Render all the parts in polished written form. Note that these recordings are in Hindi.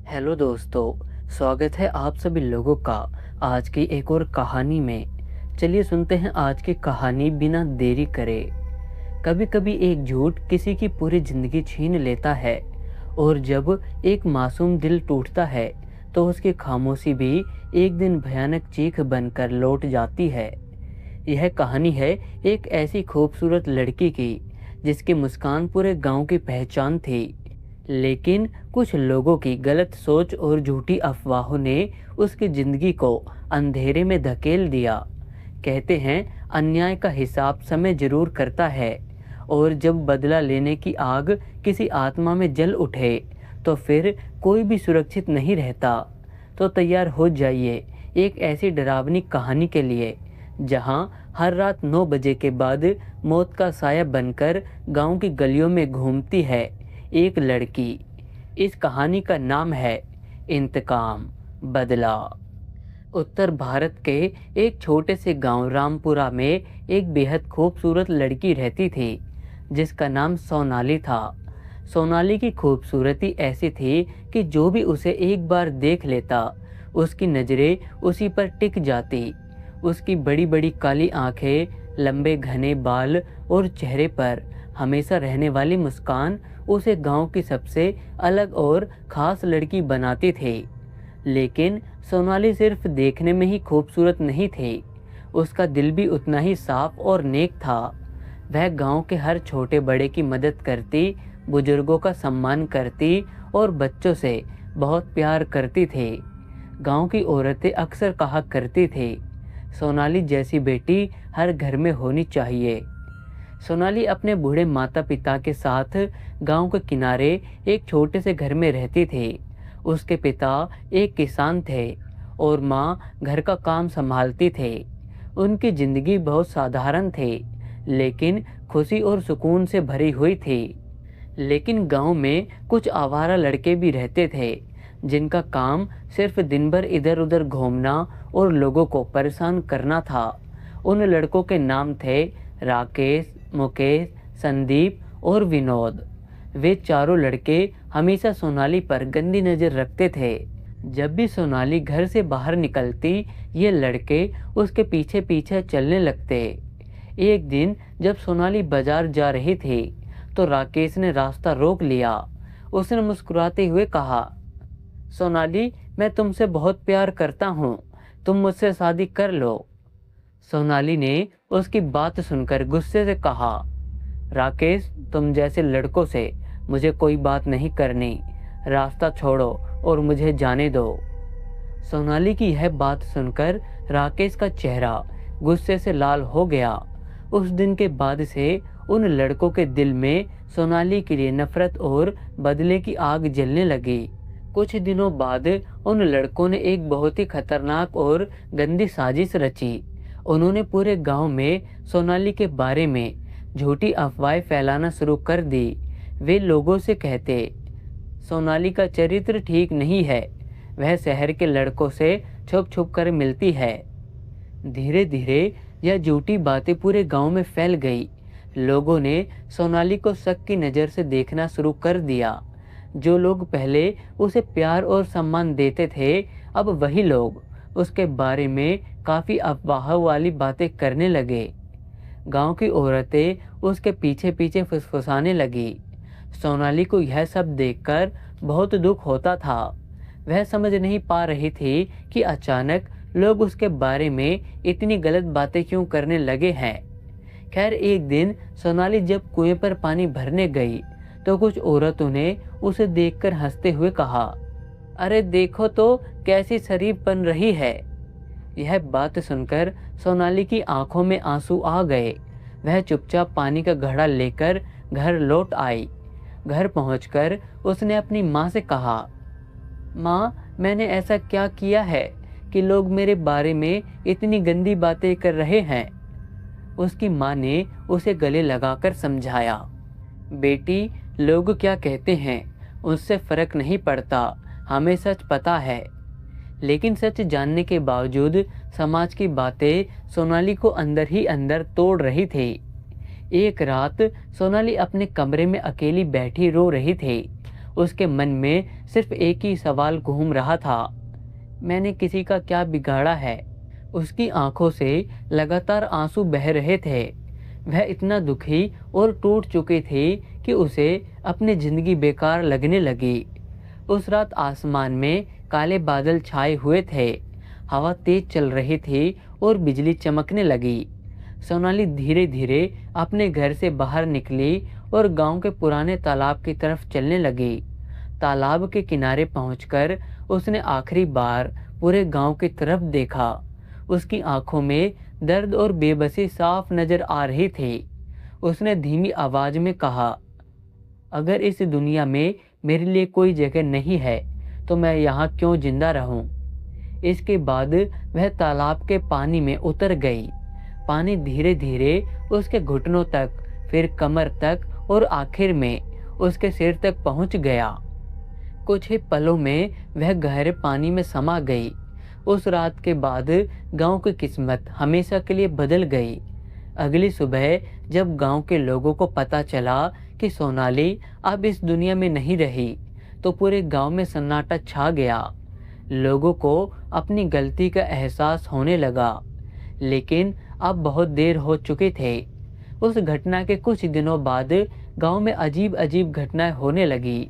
हेलो दोस्तों, स्वागत है आप सभी लोगों का आज की एक और कहानी में। चलिए सुनते हैं आज की कहानी बिना देरी करे। कभी कभी एक झूठ किसी की पूरी जिंदगी छीन लेता है और जब एक मासूम दिल टूटता है तो उसकी खामोशी भी एक दिन भयानक चीख बनकर लौट जाती है। यह कहानी है एक ऐसी खूबसूरत लड़की की जिसकी मुस्कान पूरे गांव की पहचान थी। लेकिन कुछ लोगों की गलत सोच और झूठी अफवाहों ने उसकी जिंदगी को अंधेरे में धकेल दिया। कहते हैं अन्याय का हिसाब समय जरूर करता है और जब बदला लेने की आग किसी आत्मा में जल उठे तो फिर कोई भी सुरक्षित नहीं रहता। तो तैयार हो जाइए एक ऐसी डरावनी कहानी के लिए जहां हर रात 9 बजे के बाद मौत का साया बनकर गांव की गलियों में घूमती है एक लड़की। इस कहानी का नाम है इंतकाम, बदला। उत्तर भारत के एक छोटे से गांव रामपुरा में एक बेहद खूबसूरत लड़की रहती थी जिसका नाम सोनाली था। सोनाली की खूबसूरती ऐसी थी कि जो भी उसे एक बार देख लेता उसकी नज़रें उसी पर टिक जाती। उसकी बड़ी बड़ी काली आंखें, लंबे घने बाल और चेहरे पर हमेशा रहने वाली मुस्कान उसे गांव की सबसे अलग और ख़ास लड़की बनाती थी। लेकिन सोनाली सिर्फ देखने में ही खूबसूरत नहीं थी, उसका दिल भी उतना ही साफ और नेक था। वह गांव के हर छोटे बड़े की मदद करती, बुजुर्गों का सम्मान करती और बच्चों से बहुत प्यार करती थी। गांव की औरतें अक्सर कहा करती थी, सोनाली जैसी बेटी हर घर में होनी चाहिए। सोनाली अपने बूढ़े माता पिता के साथ गांव के किनारे एक छोटे से घर में रहती थी। उसके पिता एक किसान थे और माँ घर का काम संभालती थे। उनकी जिंदगी बहुत साधारण थी लेकिन खुशी और सुकून से भरी हुई थी। लेकिन गांव में कुछ आवारा लड़के भी रहते थे जिनका काम सिर्फ दिन भर इधर उधर घूमना और लोगों को परेशान करना था। उन लड़कों के नाम थे राकेश, मुकेश, संदीप और विनोद। वे चारों लड़के हमेशा सोनाली पर गंदी नज़र रखते थे। जब भी सोनाली घर से बाहर निकलती ये लड़के उसके पीछे पीछे चलने लगते। एक दिन जब सोनाली बाजार जा रही थी तो राकेश ने रास्ता रोक लिया। उसने मुस्कुराते हुए कहा, सोनाली, मैं तुमसे बहुत प्यार करता हूँ, तुम मुझसे शादी कर लो। सोनाली ने उसकी बात सुनकर गुस्से से कहा, राकेश, तुम जैसे लड़कों से मुझे कोई बात नहीं करनी, रास्ता छोड़ो और मुझे जाने दो। सोनाली की यह बात सुनकर राकेश का चेहरा गुस्से से लाल हो गया। उस दिन के बाद से उन लड़कों के दिल में सोनाली के लिए नफरत और बदले की आग जलने लगी। कुछ दिनों बाद उन लड़कों ने एक बहुत ही खतरनाक और गंदी साजिश रची। उन्होंने पूरे गांव में सोनाली के बारे में झूठी अफवाहें फैलाना शुरू कर दी। वे लोगों से कहते, सोनाली का चरित्र ठीक नहीं है, वह शहर के लड़कों से छुप छुप कर मिलती है। धीरे धीरे यह झूठी बातें पूरे गांव में फैल गई। लोगों ने सोनाली को शक की नज़र से देखना शुरू कर दिया। जो लोग पहले उसे प्यार और सम्मान देते थे, अब वही लोग उसके बारे में काफ़ी अफवाह वाली बातें करने लगे। गांव की औरतें उसके पीछे पीछे फुसफुसाने लगी। सोनाली को यह सब देखकर बहुत दुख होता था। वह समझ नहीं पा रही थी कि अचानक लोग उसके बारे में इतनी गलत बातें क्यों करने लगे हैं। खैर, एक दिन सोनाली जब कुएं पर पानी भरने गई तो कुछ औरतों ने उसे देखकर हंसते हुए कहा, अरे देखो तो कैसी शरीफ बन रही है। यह बात सुनकर सोनाली की आंखों में आंसू आ गए। वह चुपचाप पानी का घड़ा लेकर घर लौट आई। घर पहुंचकर उसने अपनी माँ से कहा, माँ, मैंने ऐसा क्या किया है कि लोग मेरे बारे में इतनी गंदी बातें कर रहे हैं। उसकी माँ ने उसे गले लगाकर समझाया, बेटी, लोग क्या कहते हैं उससे फर्क नहीं पड़ता, हमें सच पता है। लेकिन सच जानने के बावजूद समाज की बातें सोनाली को अंदर ही अंदर तोड़ रही थी। एक रात सोनाली अपने कमरे में अकेली बैठी रो रही थी। उसके मन में सिर्फ एक ही सवाल घूम रहा था, मैंने किसी का क्या बिगाड़ा है। उसकी आंखों से लगातार आंसू बह रहे थे। वह इतना दुखी और टूट चुकी थी कि उसे अपनी जिंदगी बेकार लगने लगी। उस रात आसमान में काले बादल छाए हुए थे, हवा तेज चल रही थी और बिजली चमकने लगी। सोनाली धीरे धीरे अपने घर से बाहर निकली और गांव के पुराने तालाब की तरफ चलने लगी। तालाब के किनारे पहुंचकर उसने आखिरी बार पूरे गांव की तरफ देखा। उसकी आंखों में दर्द और बेबसी साफ नजर आ रही थी। उसने धीमी आवाज में कहा, अगर इस दुनिया में मेरे लिए कोई जगह नहीं है तो मैं यहाँ क्यों जिंदा रहूं। इसके बाद वह तालाब के पानी में उतर गई। पानी धीरे धीरे उसके घुटनों तक, फिर कमर तक और आखिर में उसके सिर तक पहुंच गया। कुछ ही पलों में वह गहरे पानी में समा गई। उस रात के बाद गांव की किस्मत हमेशा के लिए बदल गई। अगली सुबह जब गांव के लोगों को पता चला कि सोनाली अब इस दुनिया में नहीं रही, तो पूरे गांव में सन्नाटा छा गया। लोगों को अपनी गलती का एहसास होने लगा, लेकिन अब बहुत देर हो चुके थे। उस घटना के कुछ दिनों बाद गांव में अजीब अजीब घटनाएं होने लगी।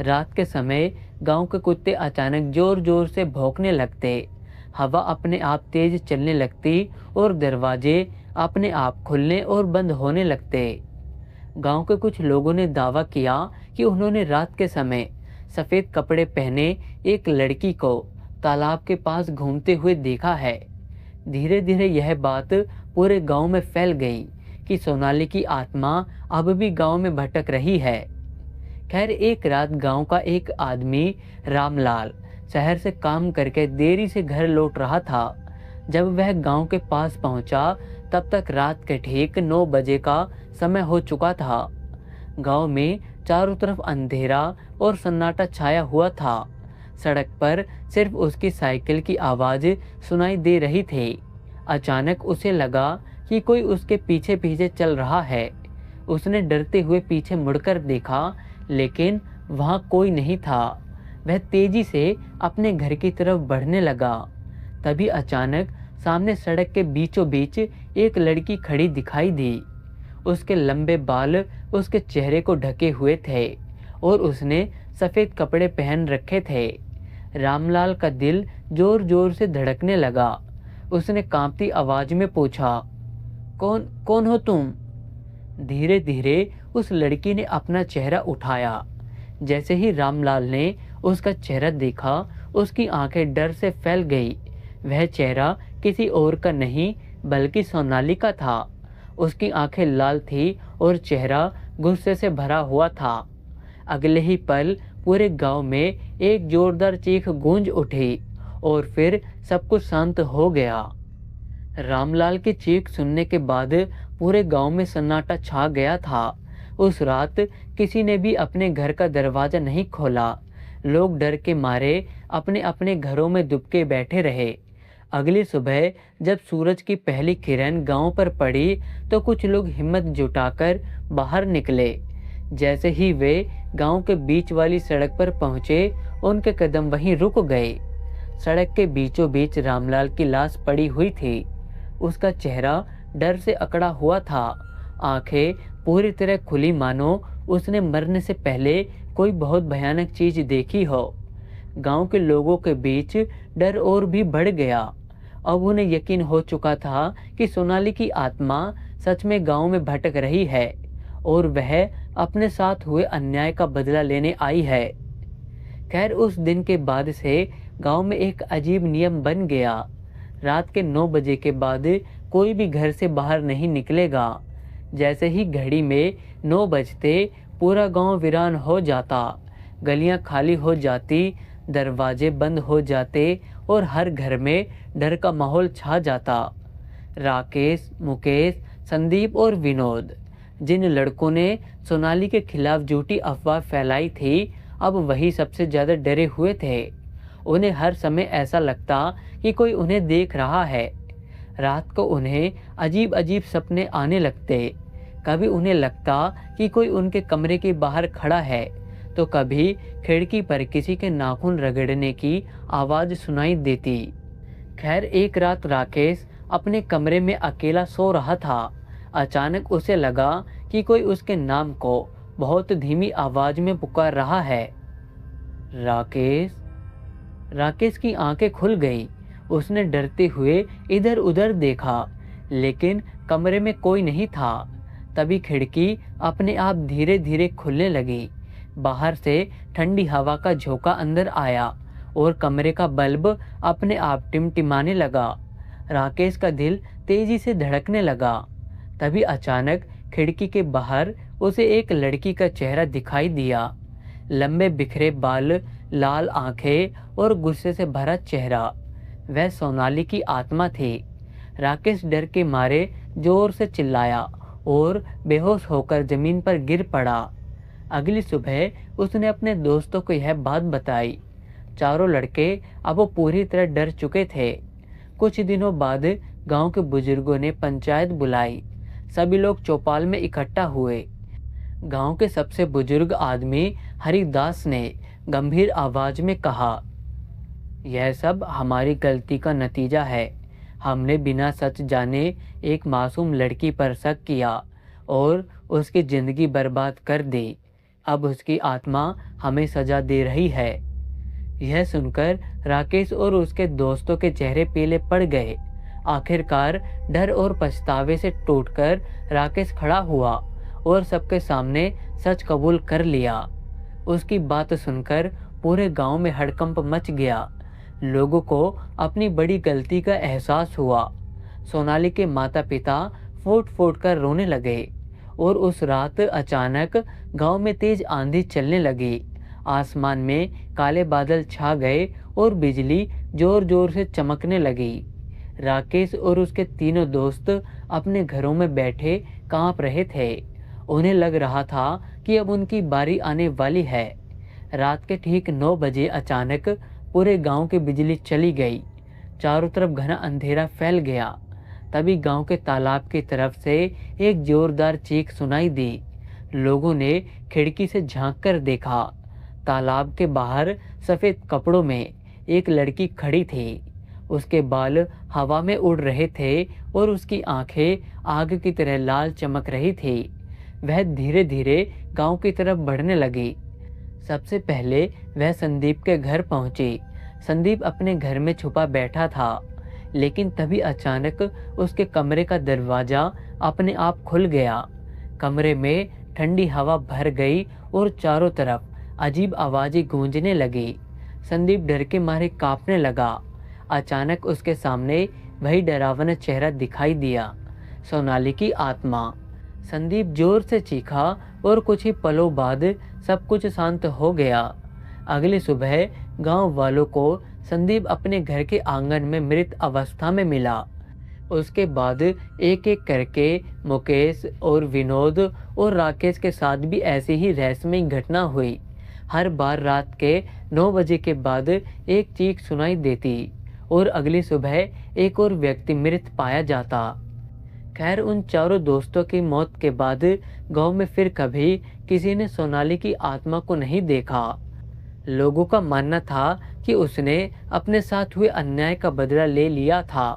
रात के समय गांव के कुत्ते अचानक जोर जोर से भौंकने लगते, हवा अपने आप तेज चलने लगती और दरवाजे अपने आप खुलने और बंद होने लगते। गांव के कुछ लोगों ने दावा किया कि उन्होंने रात के समय सफ़ेद कपड़े पहने एक लड़की को तालाब के पास घूमते हुए देखा है। धीरे धीरे यह बात पूरे गांव में फैल गई कि सोनाली की आत्मा अब भी गांव में भटक रही है। खैर, एक रात गांव का एक आदमी रामलाल शहर से काम करके देरी से घर लौट रहा था। जब वह गांव के पास पहुंचा तब तक रात के ठीक 9 बजे का समय हो चुका था। गांव में चारों तरफ अंधेरा और सन्नाटा छाया हुआ था। सड़क पर सिर्फ उसकी साइकिल की आवाज़ सुनाई दे रही थी। अचानक उसे लगा कि कोई उसके पीछे पीछे चल रहा है। उसने डरते हुए पीछे मुड़कर देखा, लेकिन वहाँ कोई नहीं था। वह तेजी से अपने घर की तरफ बढ़ने लगा। तभी अचानक सामने सड़क के बीचों बीच एक लड़की खड़ी दिखाई दी। उसके लंबे बाल उसके चेहरे को ढके हुए थे और उसने सफ़ेद कपड़े पहन रखे थे। रामलाल का दिल जोर जोर से धड़कने लगा। उसने कांपती आवाज में पूछा, कौन कौन हो तुम? धीरे धीरे उस लड़की ने अपना चेहरा उठाया। जैसे ही रामलाल ने उसका चेहरा देखा, उसकी आंखें डर से फैल गई। वह चेहरा किसी और का नहीं बल्कि सोनाली का था। उसकी आंखें लाल थी और चेहरा गुस्से से भरा हुआ था। अगले ही पल पूरे गांव में एक जोरदार चीख गूंज उठी और फिर सब कुछ शांत हो गया। रामलाल की चीख सुनने के बाद पूरे गांव में सन्नाटा छा गया था। उस रात किसी ने भी अपने घर का दरवाजा नहीं खोला। लोग डर के मारे अपने अपने घरों में दुबके बैठे रहे। अगली सुबह जब सूरज की पहली किरण गांव पर पड़ी तो कुछ लोग हिम्मत जुटाकर बाहर निकले। जैसे ही वे गांव के बीच वाली सड़क पर पहुंचे, उनके कदम वहीं रुक गए। सड़क के बीचों बीच रामलाल की लाश पड़ी हुई थी। उसका चेहरा डर से अकड़ा हुआ था, आंखें पूरी तरह खुली मानो उसने मरने से पहले कोई बहुत भयानक चीज देखी हो। गांव के लोगों के बीच डर और भी बढ़ गया। अब उन्हें यकीन हो चुका था कि सोनाली की आत्मा सच में गांव में भटक रही है और वह अपने साथ हुए अन्याय का बदला लेने आई है। खैर, उस दिन के बाद से गांव में एक अजीब नियम बन गया। रात के 9 बजे के बाद कोई भी घर से बाहर नहीं निकलेगा। जैसे ही घड़ी में 9 बजते पूरा गांव वीरान हो जाता, गलियां खाली हो जाती, दरवाजे बंद हो जाते और हर घर में डर का माहौल छा जाता। राकेश, मुकेश, संदीप और विनोद, जिन लड़कों ने सोनाली के खिलाफ झूठी अफवाह फैलाई थी, अब वही सबसे ज़्यादा डरे हुए थे। उन्हें हर समय ऐसा लगता कि कोई उन्हें देख रहा है। रात को उन्हें अजीब अजीब सपने आने लगते। कभी उन्हें लगता कि कोई उनके कमरे के बाहर खड़ा है, तो कभी खिड़की पर किसी के नाखून रगड़ने की आवाज़ सुनाई देती। खैर एक रात राकेश अपने कमरे में अकेला सो रहा था। अचानक उसे लगा कि कोई उसके नाम को बहुत धीमी आवाज़ में पुकार रहा है। राकेश। राकेश की आंखें खुल गई। उसने डरते हुए इधर उधर देखा, लेकिन कमरे में कोई नहीं था। तभी खिड़की अपने आप धीरे धीरे खुलने लगी। बाहर से ठंडी हवा का झोंका अंदर आया और कमरे का बल्ब अपने आप टिमटिमाने लगा। राकेश का दिल तेजी से धड़कने लगा। तभी अचानक खिड़की के बाहर उसे एक लड़की का चेहरा दिखाई दिया। लंबे बिखरे बाल, लाल आंखें और गुस्से से भरा चेहरा। वह सोनाली की आत्मा थी। राकेश डर के मारे जोर से चिल्लाया और बेहोश होकर जमीन पर गिर पड़ा। अगली सुबह उसने अपने दोस्तों को यह बात बताई। चारों लड़के अब वो पूरी तरह डर चुके थे। कुछ दिनों बाद गांव के बुजुर्गों ने पंचायत बुलाई। सभी लोग चौपाल में इकट्ठा हुए। गांव के सबसे बुजुर्ग आदमी हरिदास ने गंभीर आवाज में कहा, यह सब हमारी गलती का नतीजा है। हमने बिना सच जाने एक मासूम लड़की पर शक किया और उसकी जिंदगी बर्बाद कर दी। अब उसकी आत्मा हमें सजा दे रही है। यह सुनकर राकेश और उसके दोस्तों के चेहरे पीले पड़ गए। आखिरकार डर और पछतावे से टूटकर राकेश खड़ा हुआ और सबके सामने सच कबूल कर लिया। उसकी बात सुनकर पूरे गांव में हड़कंप मच गया। लोगों को अपनी बड़ी गलती का एहसास हुआ। सोनाली के माता पिता फूट फूट कर रोने लगे और उस रात अचानक गांव में तेज आंधी चलने लगी। आसमान में काले बादल छा गए और बिजली जोर जोर से चमकने लगी। राकेश और उसके तीनों दोस्त अपने घरों में बैठे कांप रहे थे। उन्हें लग रहा था कि अब उनकी बारी आने वाली है। रात के ठीक 9 बजे अचानक पूरे गांव की बिजली चली गई। चारों तरफ घना अंधेरा फैल गया। तभी गांव के तालाब की तरफ से एक जोरदार चीख सुनाई दी। लोगों ने खिड़की से झांक कर देखा। तालाब के बाहर सफ़ेद कपड़ों में एक लड़की खड़ी थी। उसके बाल हवा में उड़ रहे थे और उसकी आंखें आग की तरह लाल चमक रही थी। वह धीरे धीरे गांव की तरफ बढ़ने लगी। सबसे पहले वह संदीप के घर पहुंची। संदीप अपने घर में छुपा बैठा था, लेकिन तभी अचानक उसके कमरे का दरवाज़ा अपने आप खुल गया। कमरे में ठंडी हवा भर गई और चारों तरफ अजीब आवाज़ें गूंजने लगी। संदीप डर के मारे कांपने लगा। अचानक उसके सामने वही डरावना चेहरा दिखाई दिया, सोनाली की आत्मा। संदीप जोर से चीखा और कुछ ही पलों बाद सब कुछ शांत हो गया। अगली सुबह गांव वालों को संदीप अपने घर के आंगन में मृत अवस्था में मिला। उसके बाद एक एक करके मुकेश और विनोद और राकेश के साथ भी ऐसी ही रहस्यमयी घटना हुई। हर बार रात के 9 बजे के बाद एक चीख सुनाई देती और अगली सुबह एक और व्यक्ति मृत पाया जाता। खैर उन चारों दोस्तों की मौत के बाद गांव में फिर कभी किसी ने सोनाली की आत्मा को नहीं देखा। लोगों का मानना था कि उसने अपने साथ हुए अन्याय का बदला ले लिया था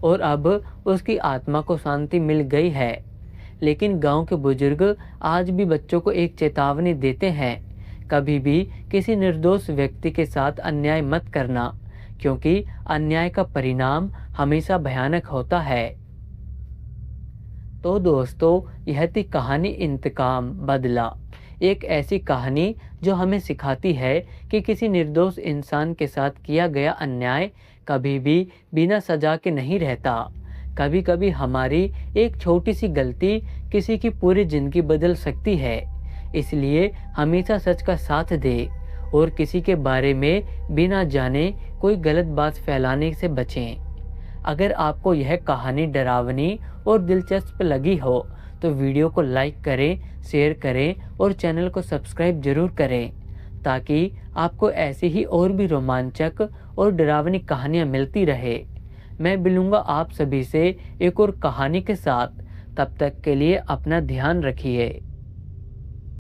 और अब उसकी आत्मा को शांति मिल गई है। लेकिन गांव के बुजुर्ग आज भी बच्चों को एक चेतावनी देते हैं, कभी भी किसी निर्दोष व्यक्ति के साथ अन्याय मत करना, क्योंकि अन्याय का परिणाम हमेशा भयानक होता है। तो दोस्तों, यह थी कहानी इंतकाम बदला। एक ऐसी कहानी जो हमें सिखाती है कि किसी निर्दोष इंसान के साथ किया गया अन्याय कभी भी बिना सजा के नहीं रहता। कभी कभी हमारी एक छोटी सी गलती किसी की पूरी ज़िंदगी बदल सकती है। इसलिए हमेशा सच का साथ दे और किसी के बारे में बिना जाने कोई गलत बात फैलाने से बचें। अगर आपको यह कहानी डरावनी और दिलचस्प लगी हो तो वीडियो को लाइक करें, शेयर करें और चैनल को सब्सक्राइब जरूर करें, ताकि आपको ऐसी ही और भी रोमांचक और डरावनी कहानियाँ मिलती रहे। मैं मिलूँगा आप सभी से एक और कहानी के साथ। तब तक के लिए अपना ध्यान रखिए।